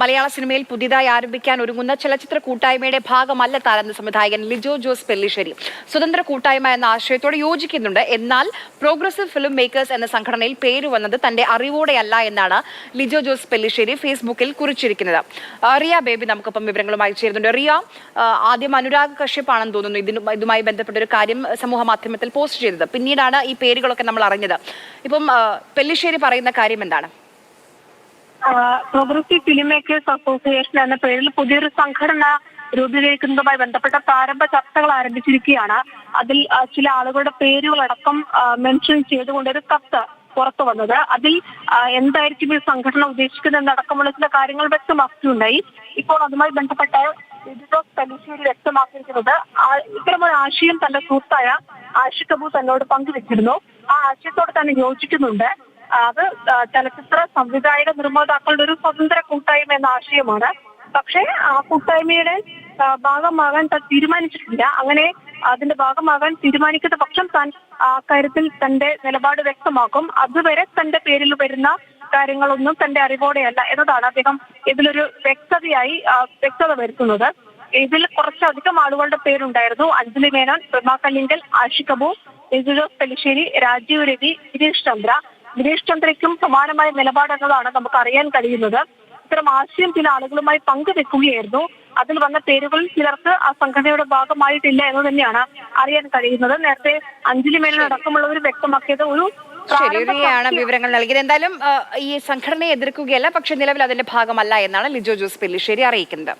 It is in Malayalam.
മലയാള സിനിമയിൽ പുതിയതായി ആരംഭിക്കാൻ ഒരുങ്ങുന്ന ചലച്ചിത്ര കൂട്ടായ്മയുടെ ഭാഗമല്ല താനെന്ന് സംവിധായകൻ ലിജോ ജോസ് പെല്ലിശ്ശേരി. സ്വതന്ത്ര കൂട്ടായ്മ എന്ന ആശയത്തോട് യോജിക്കുന്നുണ്ട്. എന്നാൽ പ്രോഗ്രസീവ് ഫിലിം മേക്കേഴ്സ് എന്ന സംഘടനയിൽ പേര് വന്നത് തന്റെ അറിവോടെയല്ല എന്നാണ് ലിജോ ജോസ് പെല്ലിശ്ശേരി ഫേസ്ബുക്കിൽ കുറിച്ചിരിക്കുന്നത്. റിയ ബേബി നമുക്കൊപ്പം വിവരങ്ങളുമായി ചേരുന്നുണ്ട്. റിയ, ആദ്യം അനുരാഗ് കശ്യപ് ആണെന്ന് തോന്നുന്നു ഇതുമായി ബന്ധപ്പെട്ട ഒരു കാര്യം സമൂഹ മാധ്യമത്തിൽ പോസ്റ്റ് ചെയ്തത്. പിന്നീടാണ് ഈ പേരുകളൊക്കെ നമ്മൾ അറിഞ്ഞത്. ഇപ്പം പെല്ലിശ്ശേരി പറയുന്ന കാര്യം എന്താണ്? പ്രോഗ്രസീവ് ഫിലിം മേക്കേഴ്സ് അസോസിയേഷൻ എന്ന പേരിൽ പുതിയൊരു സംഘടന രൂപീകരിക്കുന്നതുമായി ബന്ധപ്പെട്ട പ്രാരംഭ ചർച്ചകൾ ആരംഭിച്ചിരിക്കുകയാണ്. അതിൽ ചില ആളുകളുടെ പേരുകളടക്കം മെൻഷൻ ചെയ്തുകൊണ്ടൊരു കത്ത് പുറത്തു വന്നത്. അതിൽ എന്തായിരിക്കും ഈ സംഘടന ഉദ്ദേശിക്കുന്നതെന്നടക്കമുള്ള ചില കാര്യങ്ങൾ വ്യക്തമാക്കിയിട്ടുണ്ടായി. ഇപ്പോൾ അതുമായി ബന്ധപ്പെട്ട ലിജോ പെല്ലിശ്ശേരി വ്യക്തമാക്കിയിരിക്കുന്നത് ഇത്തരമൊരു ആശയം തന്റെ സുഹൃത്തായ ആഷിഖ് അബു തന്നോട് പങ്കുവെച്ചിരുന്നു. ആ ആശയത്തോട് തന്നെ യോജിക്കുന്നുണ്ട്. അത് ചലച്ചിത്ര സംവിധായക നിർമ്മാതാക്കളുടെ ഒരു സ്വതന്ത്ര കൂട്ടായ്മ എന്ന ആശയമാണ്. പക്ഷേ ആ കൂട്ടായ്മയുടെ ഭാഗമാകാൻ താൻ തീരുമാനിച്ചിട്ടില്ല. അങ്ങനെ അതിന്റെ ഭാഗമാകാൻ തീരുമാനിക്കുന്ന പക്ഷം താൻ കാര്യത്തിൽ തന്റെ നിലപാട് വ്യക്തമാക്കും. അതുവരെ തന്റെ പേരിൽ വരുന്ന കാര്യങ്ങളൊന്നും തന്റെ അറിവോടെയല്ല എന്നതാണ് അദ്ദേഹം ഇതിലൊരു വ്യക്തത വരുത്തുന്നത്. ഇതിൽ കുറച്ചധികം ആളുകളുടെ പേരുണ്ടായിരുന്നു. അഞ്ജലി മേനോൻ, പ്രഭാ കല്ലിങ്കൽ, ആഷിഖ് അബു, ലിജോ ജോസ് പെല്ലിശ്ശേരി, രാജീവ് രവി, ദിനേശ് ചന്ദ്രയ്ക്കും സമാനമായ നിലപാടെന്നതാണ് നമുക്ക് അറിയാൻ കഴിയുന്നത്. ഇത്തരം ആശയം ചില ആളുകളുമായി പങ്കുവെക്കുകയായിരുന്നു. അതിൽ വന്ന പേരുകളിൽ ചിലർക്ക് ആ സംഘടനയുടെ ഭാഗമായിട്ടില്ല എന്ന് തന്നെയാണ് അറിയാൻ കഴിയുന്നത്. നേരത്തെ അഞ്ജലി മേനോൻ അടക്കമുള്ളവർ വ്യക്തമാക്കിയത് ഒരു ശരിയാണ് വിവരങ്ങൾ നൽകിയത്. എന്തായാലും ഈ സംഘടനയെ എതിർക്കുകയല്ല, പക്ഷെ നിലവിൽ അതിന്റെ ഭാഗമല്ല എന്നാണ് ലിജോ ജോസ് പെല്ലിശ്ശേരി അറിയിക്കുന്നത്.